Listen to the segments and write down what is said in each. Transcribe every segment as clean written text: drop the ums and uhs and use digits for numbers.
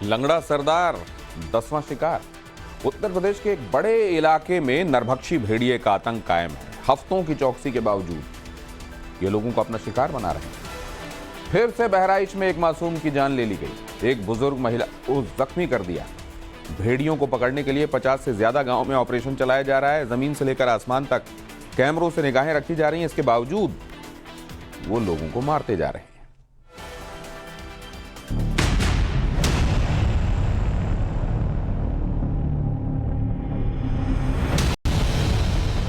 लंगड़ा सरदार 10वां शिकार। उत्तर प्रदेश के एक बड़े इलाके में नरभक्षी भेड़िए का आतंक कायम है। हफ्तों की चौकसी के बावजूद ये लोगों को अपना शिकार बना रहे हैं। फिर से बहराइच में एक मासूम की जान ले ली गई। एक बुजुर्ग महिला को जख्मी कर दिया। भेड़ियों को पकड़ने के लिए 50 से ज्यादा गांव में ऑपरेशन चलाया जा रहा है। जमीन से लेकर आसमान तक कैमरों से निगाहें रखी जा रही हैं। इसके बावजूद वो लोगों को मारते जा रहे हैं।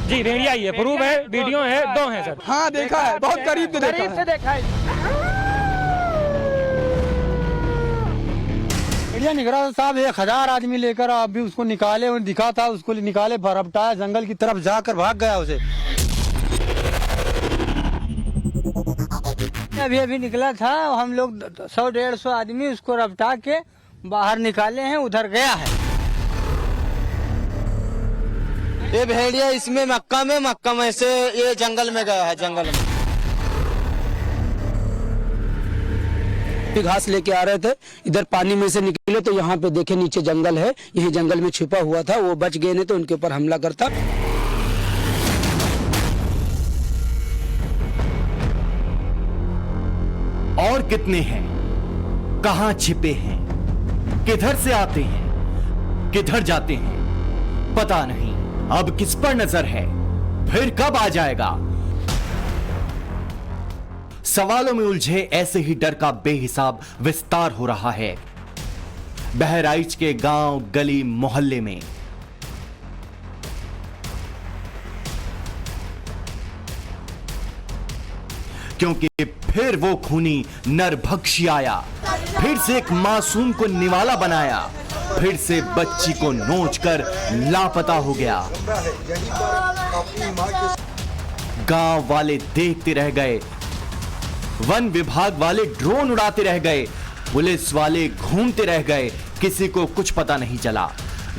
जी भेड़िया ही है, प्रूफ है, वीडियो है, 2 हैं सर। हाँ देखा है, बहुत करीब से देखा है। भेड़िया निकला साहब, 1000 आदमी लेकर अभी उसको निकाले और दिखा था, उसको निकाले भरपटाया जंगल की तरफ जाकर भाग गया उसे। अभी निकला था, हम लोग 100-150 आदमी उसको रपटा के बाहर निकाले हैं, उधर गया है। ये भेड़िया इसमें मक्का में से ये जंगल में गया है। जंगल में घास लेके आ रहे थे, इधर पानी में से निकले तो यहाँ पे देखे नीचे जंगल है, यही जंगल में छिपा हुआ था। वो बच गए नहीं तो उनके ऊपर हमला करता। और कितने हैं, कहां छिपे हैं, किधर से आते हैं, किधर जाते हैं, पता नहीं। अब किस पर नजर है, फिर कब आ जाएगा? सवालों में उलझे ऐसे ही डर का बेहिसाब विस्तार हो रहा है बहराइच के गांव, गली, मोहल्ले में। क्योंकि फिर वो खूनी नरभक्षी आया, फिर से एक मासूम को निवाला बनाया, फिर से बच्ची को नोचकर लापता हो गया। गांव वाले देखते रह गए, वन विभाग वाले ड्रोन उड़ाते रह गए, पुलिस वाले घूमते रह गए, किसी को कुछ पता नहीं चला।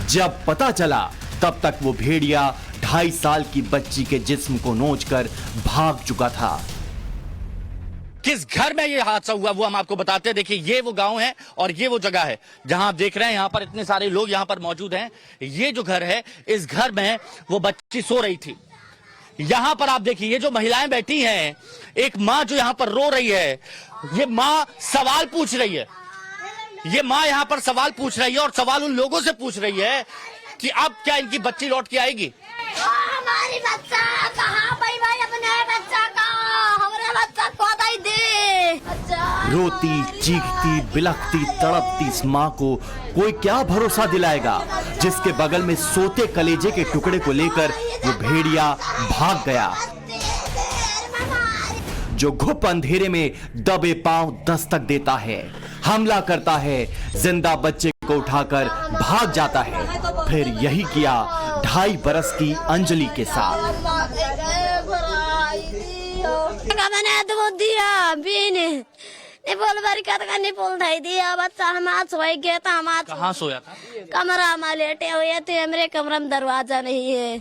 जब पता चला तब तक वो भेड़िया 2.5 साल की बच्ची के जिस्म को नोचकर भाग चुका था। किस घर में ये हादसा हुआ वो हम आपको बताते हैं। देखिए ये वो गांव है और ये वो जगह है जहां आप देख रहे हैं, यहां पर इतने सारे लोग यहां पर मौजूद हैं। ये जो घर है, इस घर में वो बच्ची सो रही थी। यहां पर आप देखिए ये जो महिलाएं बैठी हैं, एक माँ जो यहां पर रो रही है, ये माँ सवाल पूछ रही है। ये माँ यहां पर सवाल पूछ रही है और सवाल उन लोगों से पूछ रही है कि अब क्या इनकी बच्ची लौट के आएगी। हमारी बच्चा कहाँ भाई अपने बच्चा का, हमारा बच्चा को दे। रोती, चीखती, बिलखती, तड़पती इस माँ को कोई क्या भरोसा दिलाएगा, जिसके बगल में सोते कलेजे के टुकड़े को लेकर वो भेड़िया भाग गया, जो घुप अंधेरे में दबे पांव दस्तक देता है, हमला करता है, जिंदा बच्चे को उठाकर भाग जाता है। फिर यही किया 2.5 बरस की अंजलि के साथ। कहाँ सोया था? कमरा में लेटे हुए थे, मेरे कमरा में दरवाजा नहीं है।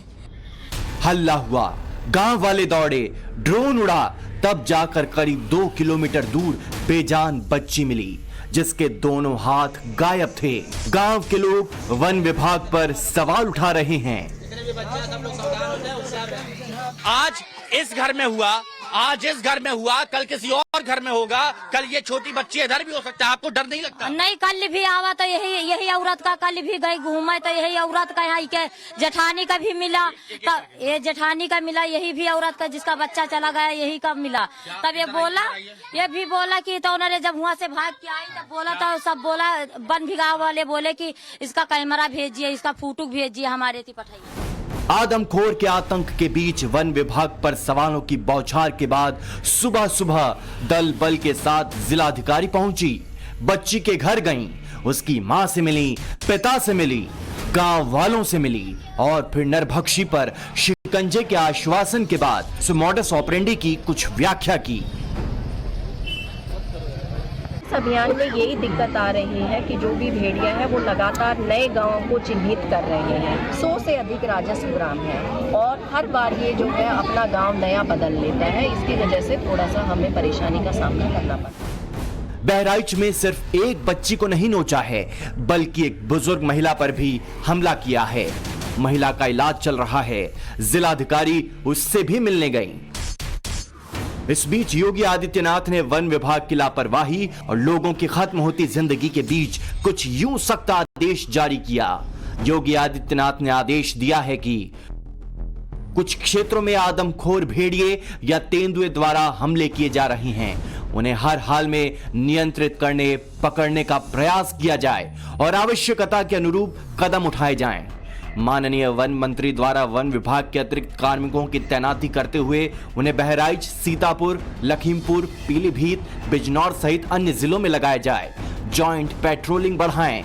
हल्ला हुआ, गांव वाले दौड़े, ड्रोन उड़ा, तब जाकर करीब 2 किलोमीटर दूर बेजान बच्ची मिली, जिसके दोनों हाथ गायब थे। गांव के लोग वन विभाग पर सवाल उठा रहे हैं। आज इस घर में हुआ, आज इस घर में हुआ, कल किसी और घर में होगा, कल ये छोटी बच्ची इधर भी हो सकता है। आपको डर नहीं लगता? नहीं, कल भी आवा तो यही औरत का, कल भी गई घूमे तो यही औरत का, यहाँ के जेठानी का भी मिला, ये जेठानी का मिला, यही भी औरत का जिसका बच्चा चला गया यही का मिला। तब ये भी बोला कि तो उन्होंने जब वहाँ से भाग के आई तब बोला था, सब बोला, वन विभाग वाले बोले कि इसका कैमरा भेजिए, इसका फोटो भेजिए, हमारे थी पठाइए। आदमखोर के आतंक के बीच वन विभाग पर सवालों की बौछार के बाद सुबह सुबह दल बल के साथ जिलाधिकारी पहुंची, बच्ची के घर गईं, उसकी मां से मिली, पिता से मिली, गांव वालों से मिली और फिर नरभक्षी पर शिकंजे के आश्वासन के बाद मॉडस ऑपरेंडी की कुछ व्याख्या की। इस अभियान में यही दिक्कत आ रही है कि जो भी भेड़िया है वो लगातार नए गांवों को चिन्हित कर रहे हैं। 100 से अधिक राजस्व ग्राम है और हर बार ये जो है अपना गांव नया बदल लेता है। इसकी वजह से थोड़ा सा हमें परेशानी का सामना करना पड़ता है। बहराइच में सिर्फ एक बच्ची को नहीं नोचा है, बल्कि एक बुजुर्ग महिला पर भी हमला किया है। महिला का इलाज चल रहा है, जिलाधिकारी उससे भी मिलने गई। इस बीच योगी आदित्यनाथ ने वन विभाग की लापरवाही और लोगों की खत्म होती जिंदगी के बीच कुछ यूं सख्त आदेश जारी किया। योगी आदित्यनाथ ने आदेश दिया है कि कुछ क्षेत्रों में आदमखोर भेड़िए या तेंदुए द्वारा हमले किए जा रहे हैं, उन्हें हर हाल में नियंत्रित करने, पकड़ने का प्रयास किया जाए और आवश्यकता के अनुरूप कदम उठाए जाएं। माननीय वन मंत्री द्वारा वन विभाग के अतिरिक्त कार्मिकों की तैनाती करते हुए उन्हें बहराइच, सीतापुर, लखीमपुर, पीलीभीत, बिजनौर सहित अन्य जिलों में लगाया जाए। जॉइंट पेट्रोलिंग बढ़ाएं,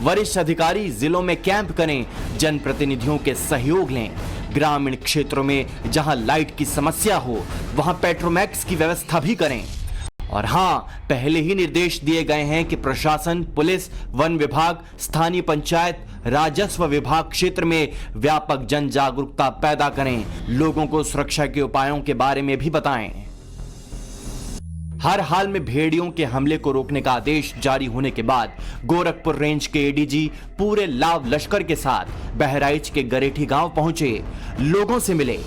वरिष्ठ अधिकारी जिलों में कैंप करें, जनप्रतिनिधियों के सहयोग लें। ग्रामीण क्षेत्रों में जहां लाइट की समस्या हो वहां पेट्रोमैक्स की व्यवस्था भी करें। और हां, पहले ही निर्देश दिए गए हैं कि प्रशासन, पुलिस, वन विभाग, स्थानीय पंचायत, राजस्व विभाग क्षेत्र में व्यापक जन जागरूकता पैदा करें, लोगों को सुरक्षा के उपायों के बारे में भी बताएं। हर हाल में भेड़ियों के हमले को रोकने का आदेश जारी होने के बाद गोरखपुर रेंज के एडीजी पूरे लाव लश्कर के साथ बहराइच के गरेठी गांव पहुंचे, लोगों से मिले।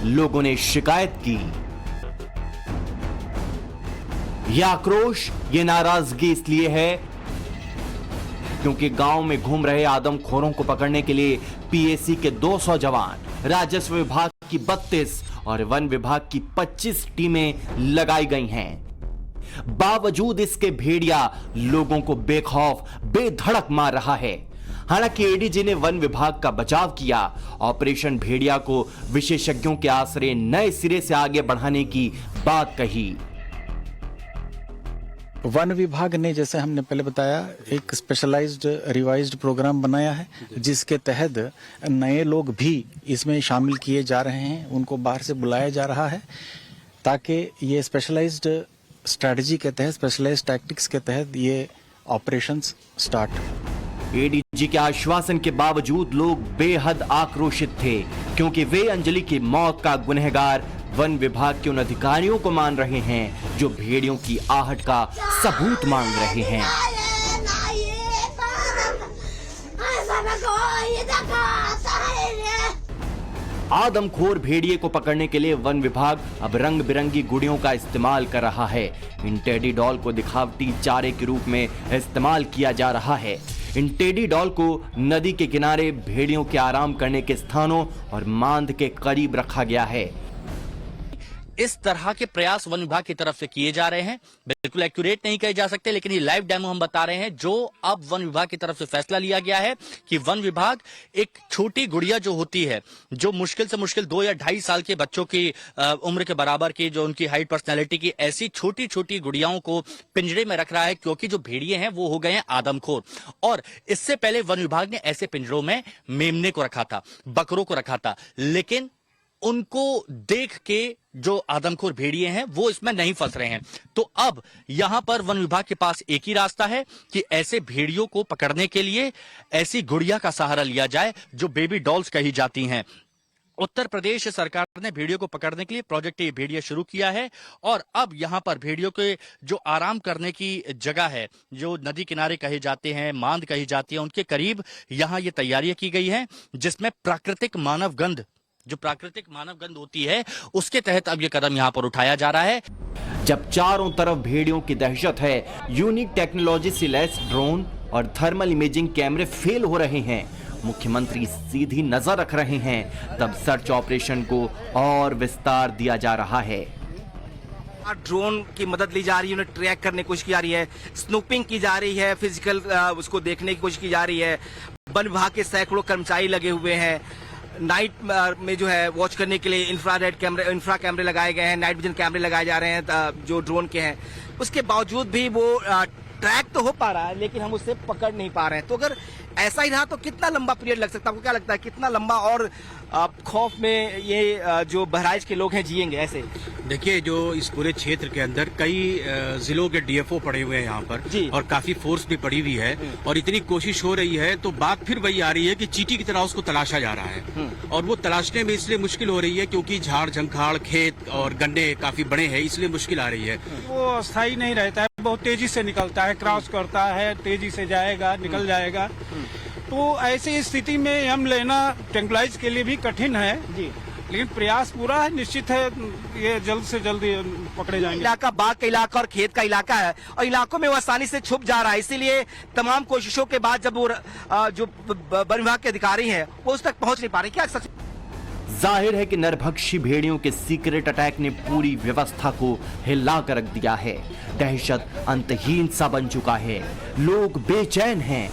लोगों ने शिकायत की। यह आक्रोश, ये नाराजगी इसलिए है क्योंकि गांव में घूम रहे आदमखोरों को पकड़ने के लिए पीएसी के 200 जवान, राजस्व विभाग की 32 और वन विभाग की 25 टीमें लगाई गई हैं। बावजूद इसके भेड़िया लोगों को बेखौफ, बेधड़क मार रहा है। हालांकि एडीजी ने वन विभाग का बचाव किया, ऑपरेशन भेड़िया को विशेषज्ञों के आश्रय नए सिरे से आगे बढ़ाने की बात कही। वन विभाग ने, जैसे हमने पहले बताया, एक स्पेशलाइज्ड रिवाइज्ड प्रोग्राम बनाया है जिसके तहत नए लोग भी इसमें शामिल किए जा रहे हैं। उनको बाहर से बुलाया जा रहा है ताकि ये स्पेशलाइज्ड स्ट्रैटेजी के तहत, स्पेशलाइज्ड टैक्टिक्स के तहत ये ऑपरेशंस स्टार्ट। एडीजी के आश्वासन के बावजूद लोग बेहद आक्रोशित थे क्योंकि वे अंजलि की मौत का गुनहगार वन विभाग के उन अधिकारियों को मान रहे हैं जो भेड़ियों की आहट का सबूत मांग रहे हैं। आदमखोर भेड़िए को पकड़ने के लिए वन विभाग अब रंग बिरंगी गुड़ियों का इस्तेमाल कर रहा है। इन टेडी डॉल को दिखावटी चारे के रूप में इस्तेमाल किया जा रहा है। इन टेडी डॉल को नदी के किनारे भेड़ियों के आराम करने के स्थानों और मांद के करीब रखा गया है। इस तरह के प्रयास वन विभाग की तरफ से किए जा रहे हैं। बिल्कुल एक्यूरेट नहीं कहे जा सकते, लेकिन ये लाइव डेमो हम बता रहे हैं जो अब वन विभाग की तरफ से फैसला लिया गया है कि वन विभाग एक छोटी गुड़िया जो होती है, जो मुश्किल से मुश्किल 2 या 2.5 साल के बच्चों की उम्र के बराबर की, जो उनकी हाइट, पर्सनैलिटी की, ऐसी छोटी छोटी गुड़ियाओं को पिंजरे में रख रहा है क्योंकि जो भेड़िए हैं वो हो गए हैं आदमखोर। और इससे पहले वन विभाग ने ऐसे पिंजरों में मेमने को रखा था, बकरों को रखा था, लेकिन उनको देख के जो आदमखोर भेड़िए हैं वो इसमें नहीं फंस रहे हैं। तो अब यहां पर वन विभाग के पास एक ही रास्ता है कि ऐसे भेड़ियों को पकड़ने के लिए ऐसी गुड़िया का सहारा लिया जाए जो बेबी डॉल्स कही जाती हैं। उत्तर प्रदेश सरकार ने भेड़ियों को पकड़ने के लिए प्रोजेक्ट ये भेड़िया शुरू किया है और अब यहां पर भेड़ियों के जो आराम करने की जगह है, जो नदी किनारे कहे जाते हैं, मांद कही जाती है, उनके करीब यहां ये तैयारियां की गई हैं जिसमें प्राकृतिक मानव गंध, जो प्राकृतिक मानव गंध होती है, उसके तहत अब ये कदम यहां पर उठाया जा रहा है। जब चारों तरफ भेड़ियों की दहशत है, यूनिक टेक्नोलॉजी से लैस ड्रोन और थर्मल इमेजिंग कैमरे फेल हो रहे हैं, मुख्यमंत्री सीधी नजर रख रहे हैं, तब सर्च ऑपरेशन को और विस्तार दिया जा रहा है। ड्रोन की मदद ली जा रही है, उन्हें ट्रैक करने की कोशिश की जा रही है, स्नूपिंग की जा रही है, फिजिकल उसको देखने की कोशिश की जा रही है। वन विभाग के सैकड़ों कर्मचारी लगे हुए हैं। नाइट में जो है वॉच करने के लिए इंफ्रा कैमरे लगाए गए हैं, नाइट विजन कैमरे लगाए जा रहे हैं जो ड्रोन के हैं। उसके बावजूद भी वो ट्रैक तो हो पा रहा है लेकिन हम उससे पकड़ नहीं पा रहे हैं। तो अगर ऐसा ही रहा तो कितना लंबा पीरियड लग सकता है? आपको क्या लगता है कितना लंबा और खौफ में ये जो बहराइच के लोग हैं जिएंगे ऐसे? देखिए, जो इस पूरे क्षेत्र के अंदर कई जिलों के डीएफओ पड़े हुए हैं यहाँ पर और काफी फोर्स भी पड़ी हुई है और इतनी कोशिश हो रही है, तो बात फिर वही आ रही है कि चींटी की तरह उसको तलाशा जा रहा है। और वो तलाशने में इसलिए मुश्किल हो रही है क्योंकि झाड़ झंखाड़, खेत और गन्ने काफी बड़े हैं, इसलिए मुश्किल आ रही है। वो स्थायी नहीं रहता है, बहुत तेजी से निकलता है, क्रॉस करता है, तेजी से जाएगा, निकल जाएगा। तो ऐसी स्थिति में हम लेना ट्रैंक्विलाइज के लिए भी कठिन है लेकिन प्रयास पूरा है, निश्चित है ये जल्द से जल्द पकड़े जाएंगे। इलाका बाग का इलाका और खेत का इलाका है और इलाकों में वो आसानी से छुप जा रहा है, इसीलिए तमाम कोशिशों के बाद जब वो जो वन विभाग के अधिकारी हैं वो उस तक पहुंच नहीं पा रहे। क्या सच? जाहिर है कि नरभक्षी भेड़ियों के सीक्रेट अटैक ने पूरी व्यवस्था को हिला कर रख दिया है। दहशत अंतहीन सा बन चुका है, लोग बेचैन हैं,